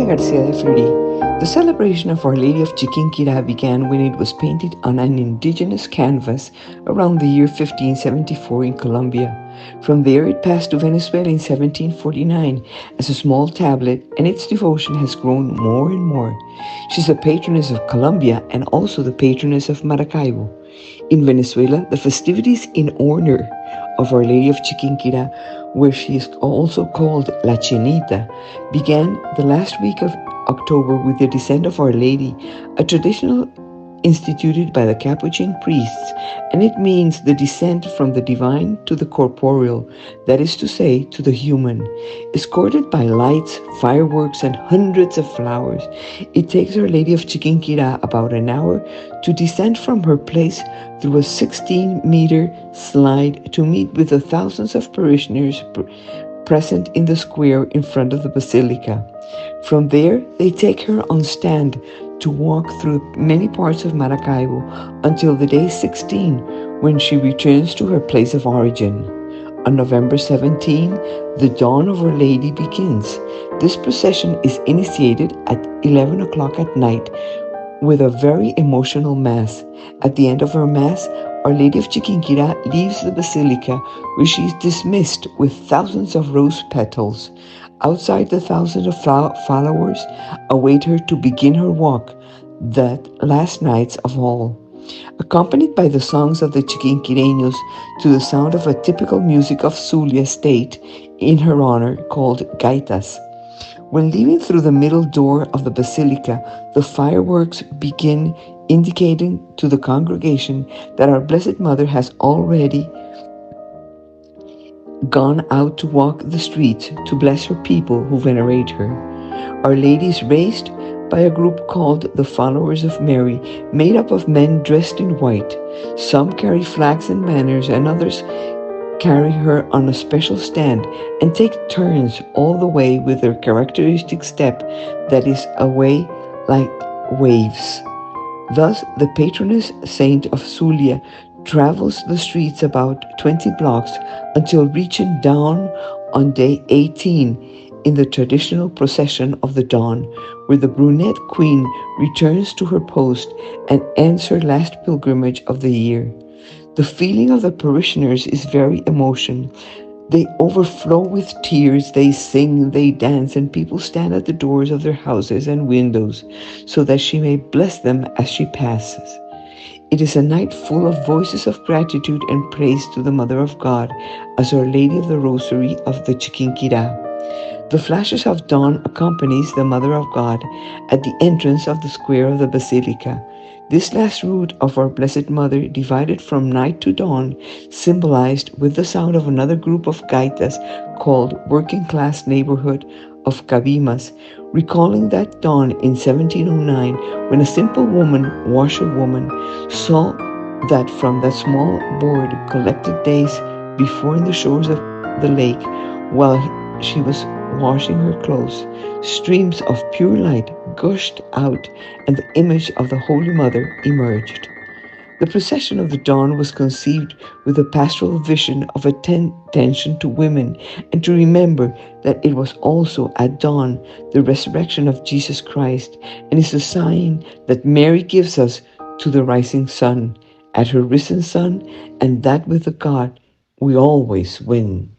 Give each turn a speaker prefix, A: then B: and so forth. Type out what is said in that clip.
A: Garcia de Fleury. The celebration of Our Lady of Chiquinquirá began when it was painted on an indigenous canvas around the year 1574 in Colombia. From there it passed to Venezuela in 1749 as a small tablet, and its devotion has grown more and more. She's the patroness of Colombia and also the patroness of Maracaibo. In Venezuela, the festivities in honor of Our Lady of Chiquinquirá, where she is also called La Chinita, began the last week of October with the descent of Our Lady, a traditional instituted by the Capuchin priests, and it means the descent from the divine to the corporeal, that is to say, to the human. Escorted by lights, fireworks, and hundreds of flowers, it takes Our Lady of Chiquinquirá about an hour to descend from her place through a 16-meter slide to meet with the thousands of parishioners present in the square in front of the basilica. From there, they take her on stand to walk through many parts of Maracaibo until the day 16, when she returns to her place of origin. On November 17, the dawn of Our Lady begins. This procession is initiated at 11 o'clock at night with a very emotional mass. At the end of her mass, Our Lady of Chiquinquirá leaves the basilica, where she is dismissed with thousands of rose petals. Outside, the thousands of followers await her to begin her walk, that last night of all. Accompanied by the songs of the Chiquinquireños to the sound of a typical music of Zulia state in her honor called gaitas. When leaving through the middle door of the basilica, the fireworks begin, indicating to the congregation that our Blessed Mother has already gone out to walk the streets to bless her people who venerate her. Our Lady is raised by a group called the Followers of Mary, made up of men dressed in white. Some carry flags and banners, and others carry her on a special stand and take turns all the way with their characteristic step that is away like waves. Thus, the patroness saint of Zulia travels the streets about 20 blocks until reaching down on day 18 in the traditional procession of the dawn, where the brunette queen returns to her post and ends her last pilgrimage of the year. The feeling of the parishioners is very emotional. They overflow with tears, they sing, they dance, and people stand at the doors of their houses and windows so that she may bless them as she passes. It is a night full of voices of gratitude and praise to the Mother of God as Our Lady of the Rosary of the Chiquinquirá. The flashes of dawn accompanies the Mother of God at the entrance of the square of the basilica. This last route of our Blessed Mother, divided from night to dawn, symbolized with the sound of another group of gaitas called Working Class Neighborhood of Cabimas, recalling that dawn in 1709 when a simple woman, washerwoman, saw that from that small board collected days before in the shores of the lake while she was washing her clothes, streams of pure light gushed out and the image of the Holy Mother emerged. The procession of the dawn was conceived with a pastoral vision of attention to women and to remember that it was also at dawn the resurrection of Jesus Christ, and is a sign that Mary gives us to the rising sun, at her risen sun, and that with the God we always win.